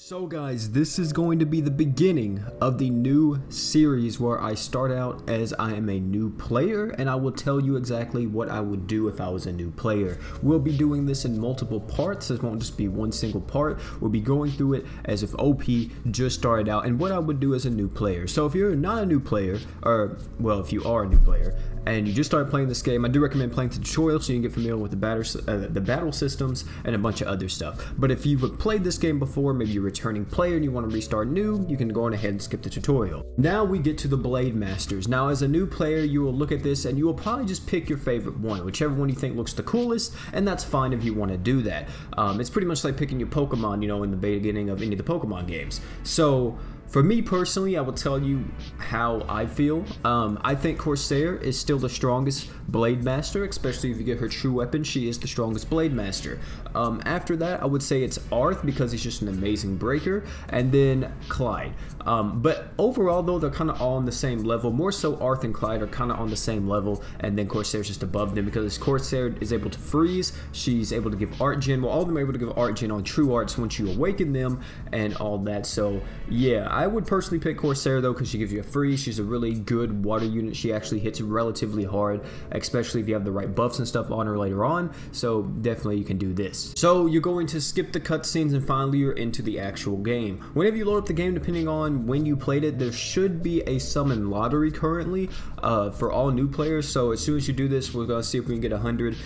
So guys, this is going to be the beginning of the new series where I start out as I am a new player and I will tell you exactly what I would do if I was a new player. We'll be doing this in multiple parts. It won't just be one single part. We'll be going through it as if OP just started out and what I would do as a new player. So if you're not a new player, or well, if you are a new player and you just started playing this game, I do recommend playing the tutorial so you can get familiar with the battle systems and a bunch of other stuff. But if you've played this game before, maybe you're a returning player and you want to restart new, you can go on ahead and skip the tutorial. Now we get to the Blademasters. Now as a new player, you will look at this and you will probably just pick your favorite one, whichever one you think looks the coolest, and that's fine if you want to do that. It's pretty much like picking your Pokemon, you know, in the beginning of any of the Pokemon games. So for me personally, I will tell you how I feel. I think Corsair is still the strongest Blademaster, especially if you get her true weapon. She is the strongest Blademaster. After that, I would say it's Arth because he's just an amazing breaker, and then Clyde. But overall, though, they're kind of all on the same level. More so, Arth and Clyde are kind of on the same level, and then Corsair's just above them because Corsair is able to freeze. She's able to give Art Gen. Well, all of them are able to give Art Gen on true arts once you awaken them and all that. So yeah, I would personally pick Corsair though because she gives you a freeze. She's a really good water unit. She actually hits relatively hard, especially if you have the right buffs and stuff on her later on. So definitely you can do this. So you're going to skip the cutscenes and finally you're into the actual game. Whenever you load up the game, depending on when you played it, there should be a summon lottery currently for all new players. So as soon as you do this, we're gonna see if we can get 100.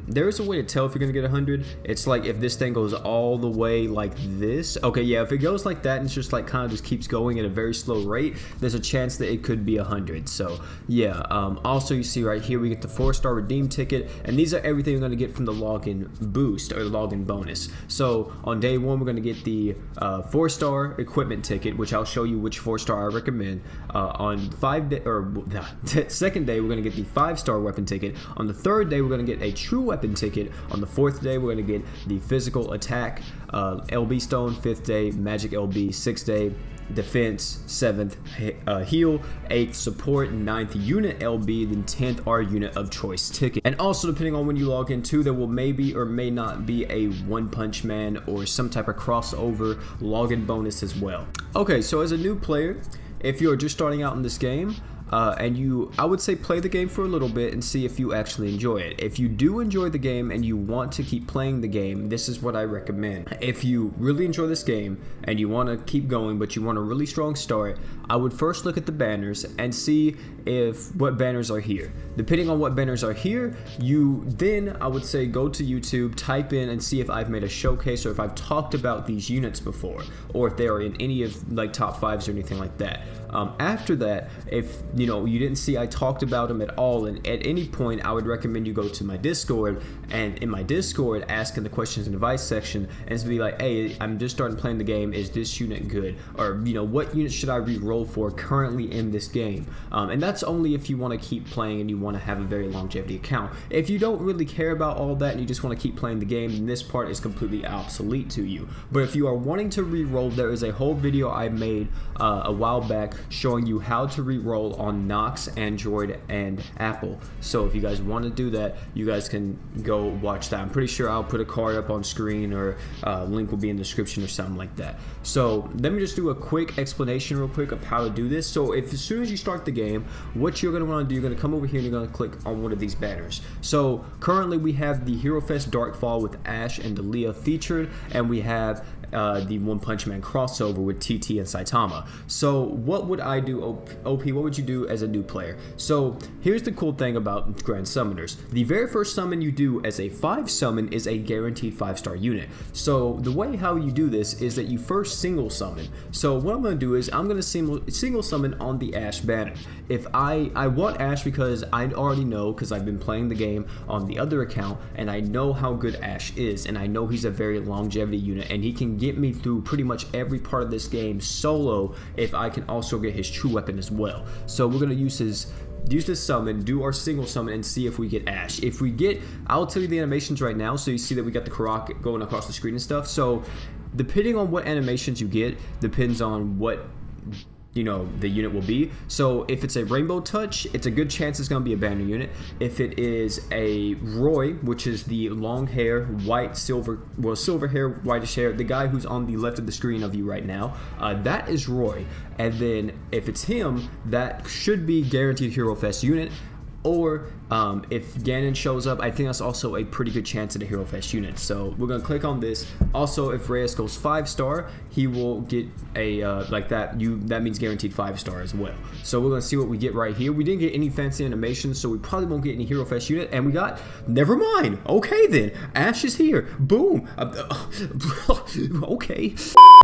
There is a way to tell if you're gonna get 100. It's like if this thing goes all the way like this. Okay, yeah, if it goes like that and it's just like kind of just keeps going at a very slow rate, there's a chance that it could be 100. So yeah, also you see right here we get the 4-star redeem ticket, and these are everything you're going to get from the login boost or the login bonus. So on day 1 we're going to get the 4-star equipment ticket, which I'll show you which 4-star I recommend. On the second day we're going to get the 5-star weapon ticket. On the 3rd day we're going to get a true weapon ticket. On the 4th day we're going to get the physical attack LB stone. 5th day magic LB. 6th day defense, 7th heal, 8th support, 9th unit LB, then 10th our unit of choice ticket. And also depending on when you log in too, there will maybe or may not be a One Punch Man or some type of crossover login bonus as well. Okay, so as a new player, if you're just starting out in this game, I would say play the game for a little bit and see if you actually enjoy it. If you do enjoy the game and you want to keep playing the game, this is what I recommend. If you really enjoy this game and you want to keep going but you want a really strong start, I would first look at the banners and see what banners are here. Depending on what banners are here, I would say go to YouTube, type in and see if I've made a showcase or if I've talked about these units before, or if they are in any of like top 5s or anything like that. After that, if you didn't see I talked about them at all, and at any point I would recommend you go to my Discord, and in my Discord ask in the questions and advice section and be like, hey, I'm just starting playing the game, is this unit good, or what unit should I re-roll for currently in this game. And that's only if you want to keep playing and you want to have a very longevity account. If you don't really care about all that and you just want to keep playing the game, then this part is completely obsolete to you. But if you are wanting to re-roll, there is a whole video I made a while back showing you how to re-roll on Nox, Android, and Apple. So if you guys want to do that, you guys can go watch that. I'm pretty sure I'll put a card up on screen, or link will be in the description or something like that. So let me just do a quick explanation real quick of how to do this. So as soon as you start the game, what you're going to want to do, you're going to come over here and you're going to click on one of these banners. So currently we have the Hero Fest Darkfall with Ash and Dalia featured, and we have the One Punch Man crossover with TT and Saitama. So what would I do, OP? What would you do as a new player? So here's the cool thing about Grand Summoners. The very first summon you do as a 5 summon is a guaranteed 5-star unit. So the way how you do this is that you first single summon. So what I'm going to do is I'm going to single summon on the Ash banner. If I want Ash because I already know, because I've been playing the game on the other account and I know how good Ash is, and I know he's a very longevity unit and he can get me through pretty much every part of this game solo if I can also get his true weapon as well. So we're going to use this summon, do our single summon, and see if we get Ash. If we get, I'll tell you the animations right now so you see that we got the Karak going across the screen and stuff. So depending on what animations you get depends on what you know, the unit will be. So if it's a Rainbow Touch, it's a good chance it's going to be a banner unit. If it is a Roy, which is the long hair, white, silver, well, silver hair, whitish hair, the guy who's on the left of the screen of you right now, that is Roy. And then if it's him, that should be guaranteed Hero Fest unit. Or if Ganon shows up, I think that's also a pretty good chance at a Hero Fest unit. So we're going to click on this. Also, if Reyes goes 5-star, he will get a, like that means guaranteed 5-star as well. So we're going to see what we get right here. We didn't get any fancy animations, so we probably won't get any Hero Fest unit. And we got, never mind. Okay then, Ash is here. Boom. Okay.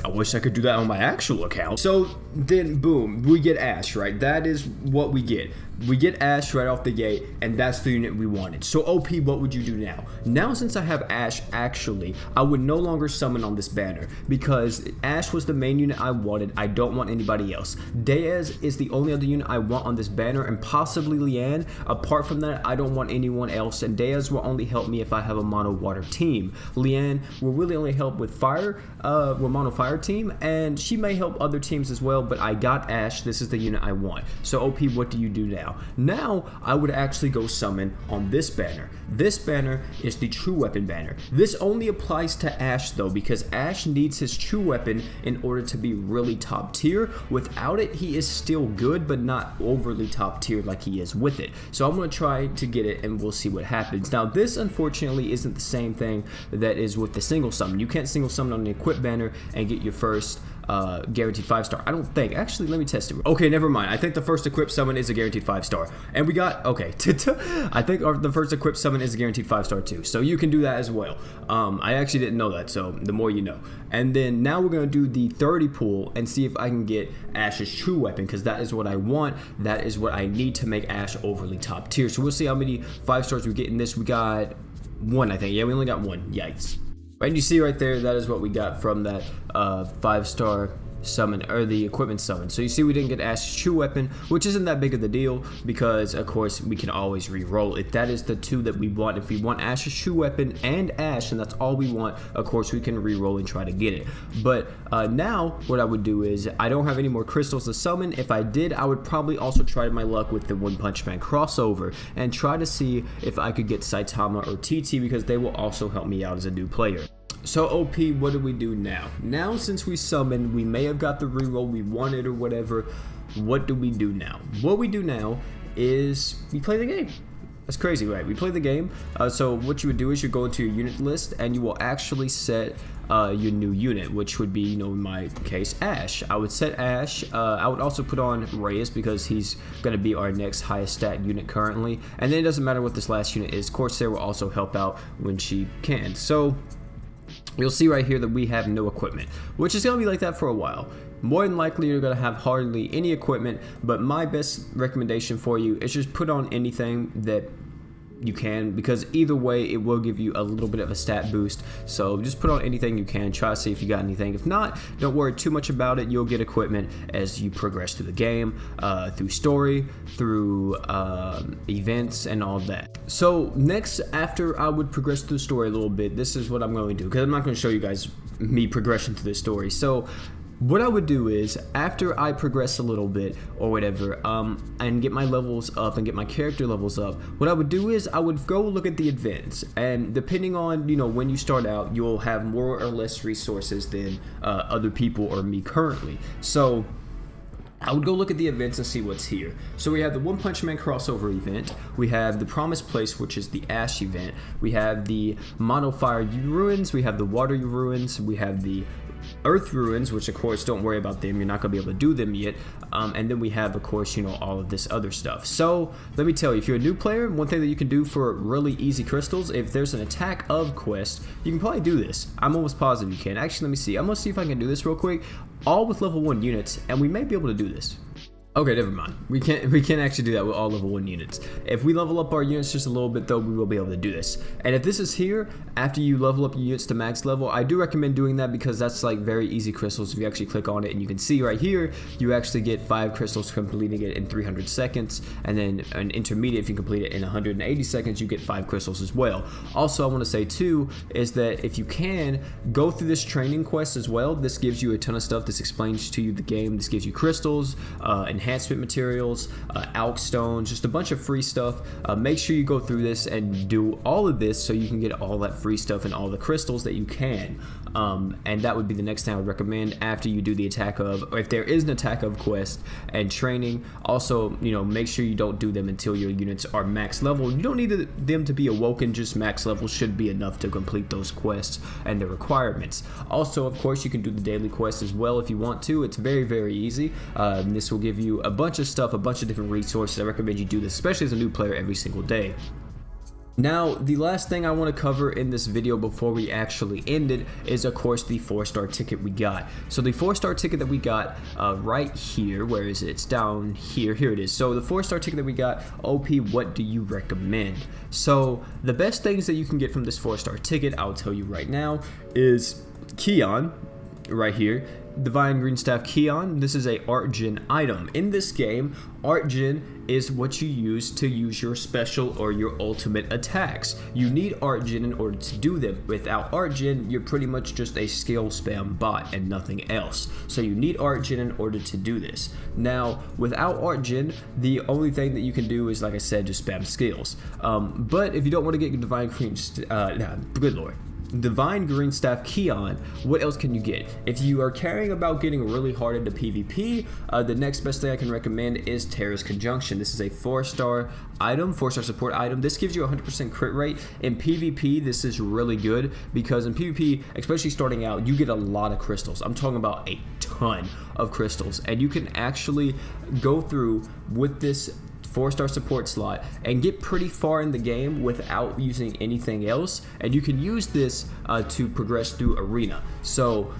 I wish I could do that on my actual account. So then, boom, we get Ash, right? That is what we get. We get Ash right off the gate, and that's the unit we wanted. So OP, what would you do now? Now, since I have Ash, actually, I would no longer summon on this banner because Ash was the main unit I wanted. I don't want anybody else. Deaz is the only other unit I want on this banner, and possibly Leanne. Apart from that, I don't want anyone else, and Deaz will only help me if I have a mono water team. Leanne will really only help with fire, with mono fire team, and she may help other teams as well, but I got Ash. This is the unit I want. So OP, what do you do now? Now, I would actually go summon on this banner. This banner is the True Weapon banner. This only applies to Ash though, because Ash needs his True Weapon in order to be really top tier. Without it, he is still good, but not overly top tier like he is with it. So I'm going to try to get it, and we'll see what happens. Now, this unfortunately isn't the same thing that is with the single summon. You can't single summon on the equip banner and get your first guaranteed 5-star. I don't think. Actually, let me test it. Okay, never mind. I think the first equipped summon is a guaranteed 5-star. And we got, okay, I think the first equipped summon is a guaranteed 5-star too. So you can do that as well. I actually didn't know that, so the more you know. And then now we're going to do the 30 pool and see if I can get Ash's True Weapon, because that is what I want. That is what I need to make Ash overly top tier. So we'll see how many 5-stars we get in this. We got 1, I think. Yeah, we only got 1. Yikes. And you see right there, that is what we got from that 5-star summon, or the equipment summon. So you see we didn't get Ash's True Weapon, which isn't that big of the deal because of course we can always re-roll it. That is the 2 that we want. If we want Ash's True Weapon and Ash, and that's all we want, of course we can re-roll and try to get it. But now what I would do is, I don't have any more crystals to summon. If I did, I would probably also try my luck with the One Punch Man crossover and try to see if I could get Saitama or TT, because they will also help me out as a new player. So OP, what do we do now? Now, since we summoned, we may have got the reroll we wanted or whatever. What do we do now? What we do now is we play the game. That's crazy, right? We play the game. So what you would do is you go into your unit list and you will actually set your new unit, which would be, you know, in my case, Ash. I would set Ash. I would also put on Reyes because he's going to be our next highest stat unit currently. And then it doesn't matter what this last unit is. Corsair will also help out when she can. So you'll see right here that we have no equipment, which is going to be like that for a while. More than likely, you're going to have hardly any equipment, but my best recommendation for you is just put on anything that you can, because either way it will give you a little bit of a stat boost. So just put on anything you can, try to see if you got anything. If not, don't worry too much about it. You'll get equipment as you progress through the game, through story, through events and all that. So next, after I would progress through the story a little bit, this is what I'm going to do, because I'm not going to show you guys me progression through this story. So what I would do is, after I progress a little bit or whatever, and get my levels up and get my character levels up, what I would do is I would go look at the events, and depending on, you know, when you start out, you'll have more or less resources than other people or me currently. So I would go look at the events and see what's here. So we have the One Punch Man crossover event, we have the Promised Place, which is the Ash event, we have the Mono Fire Ruins, we have the Water Ruins, we have the Earth Ruins, which of course don't worry about them, you're not going to be able to do them yet, and then we have, of course, you know, all of this other stuff. So let me tell you, if you're a new player, one thing that you can do for really easy crystals, if there's an attack of quest, you can probably do this. I'm almost positive you can. Actually, let me see, I'm going to see if I can do this real quick, all with level 1 units, and we may be able to do this. Okay, never mind. We can't actually do that with all level 1 units. If we level up our units just a little bit though, we will be able to do this. And if this is here, after you level up your units to max level, I do recommend doing that because that's like very easy crystals. If you actually click on it, and you can see right here, you actually get 5 crystals completing it in 300 seconds. And then an intermediate, if you complete it in 180 seconds, you get 5 crystals as well. Also, I want to say too, is that if you can, go through this training quest as well. This gives you a ton of stuff. This explains to you the game. This gives you crystals, enhancement materials, alch stones, just a bunch of free stuff. Make sure you go through this and do all of this so you can get all that free stuff and all the crystals that you can. And that would be the next thing I would recommend after you do the attack of, or if there is an attack of quest and training. Also, you know, make sure you don't do them until your units are max level. You don't need them to be awoken, just max level should be enough to complete those quests and the requirements. Also, of course, you can do the daily quest as well if you want to. It's very, very easy. This will give you a bunch of stuff, a bunch of different resources. I recommend you do this, especially as a new player, every single day. Now, the last thing I want to cover in this video before we actually end it is, of course, the 4-star ticket we got. So the 4-star ticket that we got right here, where is it? It's down here. Here it is. So the 4-star ticket that we got, OP, what do you recommend? So the best things that you can get from this 4-star ticket, I'll tell you right now, is Keon, right here. Divine Green Staff Keon. This is a art gen item. In this game, art gen is what you use to use your special or your ultimate attacks. You need art gen in order to do them. Without art gen, you're pretty much just a skill spam bot and nothing else. So you need art gen in order to do this. Now, without art gen, the only thing that you can do is, like I said, just spam skills. But if you don't want to get Divine Green, good lord. Divine Green Staff Keon, what else can you get? If you are caring about getting really hard into PvP, the next best thing I can recommend is Terra's Conjunction. This is a 4-star item, 4-star support item. This gives you 100% crit rate. In PvP, this is really good because in PvP, especially starting out, you get a lot of crystals. I'm talking about a ton of crystals, and you can actually go through with this 4-star support slot and get pretty far in the game without using anything else, and you can use this to progress through arena. So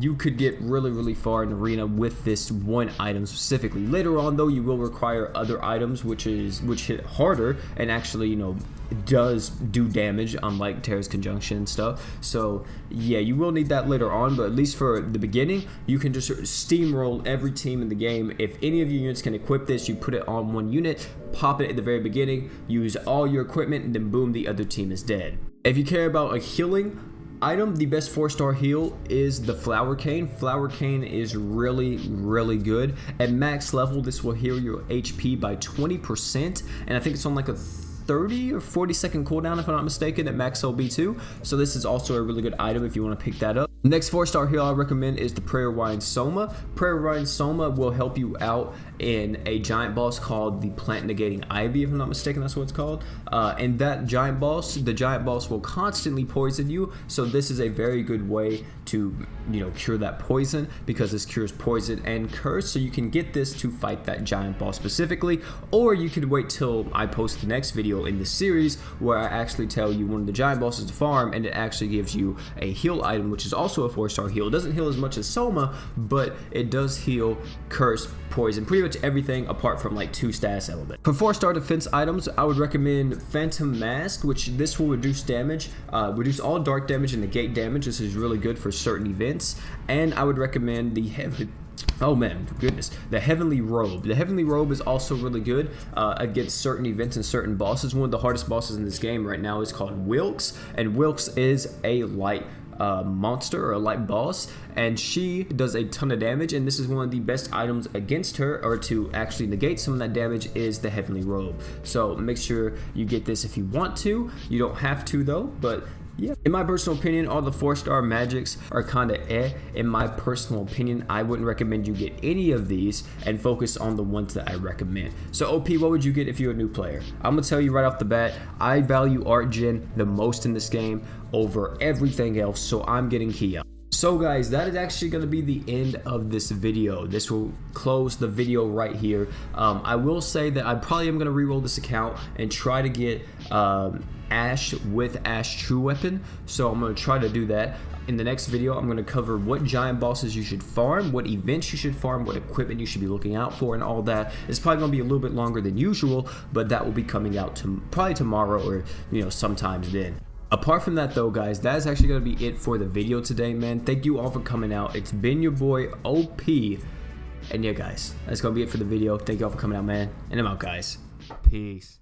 you could get really far in arena with this one item specifically. Later on though, you will require other items which hit harder and actually, you know, does do damage, unlike Terra's Conjunction and stuff. So yeah, you will need that later on, but at least for the beginning, you can just steamroll every team in the game. If any of your units can equip this, you put it on one unit, pop it at the very beginning, use all your equipment, and then boom, the other team is dead. If you care about a healing item, the best 4-star heal is the Flower Cane. Flower Cane is really good. At max level, this will heal your HP by 20%, and I think it's on like a 30 or 40 second cooldown if I'm not mistaken at max LB2. So this is also a really good item if you want to pick that up. Next 4-star heal I recommend is the Prayer Wine Soma. Prayer Wine Soma will help you out in a giant boss called the Plant Negating Ivy, if I'm not mistaken, that's what it's called. And that giant boss, the giant boss will constantly poison you. So this is a very good way to, you know, cure that poison, because this cures poison and curse. So you can get this to fight that giant boss specifically, or you could wait till I post the next video in this series where I actually tell you one of the giant bosses to farm, and it actually gives you a heal item, which is also a 4-star heal. It doesn't heal as much as Soma, but it does heal curse, poison, pretty much everything apart from like 2 status elements. For 4-star defense items, I would recommend Phantom Mask, which this will reduce damage, reduce all dark damage and negate damage. This is really good for certain events. And I would recommend the the Heavenly Robe. The Heavenly Robe is also really good against certain events and certain bosses. One of the hardest bosses in this game right now is called Wilkes, and Wilkes is a light monster or a light boss, and she does a ton of damage, and this is one of the best items against her, or to actually negate some of that damage, is the Heavenly Robe. So make sure you get this if you want to. You don't have to though, but yeah. In my personal opinion, all the 4-star magics are kind of in my personal opinion. I wouldn't recommend you get any of these and focus on the ones that I recommend. So OP, what would you get if you're a new player? I'm gonna tell you right off the bat, I value art gen the most in this game over everything else, so I'm getting Keon. So guys, that is actually going to be the end of this video. This will close the video right here. I will say that I probably am going to re-roll this account and try to get Ash with Ash True Weapon. So I'm going to try to do that. In the next video, I'm going to cover what giant bosses you should farm, what events you should farm, what equipment you should be looking out for, and all that. It's probably going to be a little bit longer than usual, but that will be coming out probably tomorrow or sometimes then. Apart from that though, guys, that is actually going to be it for the video today, man. Thank you all for coming out. It's been your boy OP, and yeah guys, that's going to be it for the video. Thank you all for coming out, man, and I'm out, guys. Peace.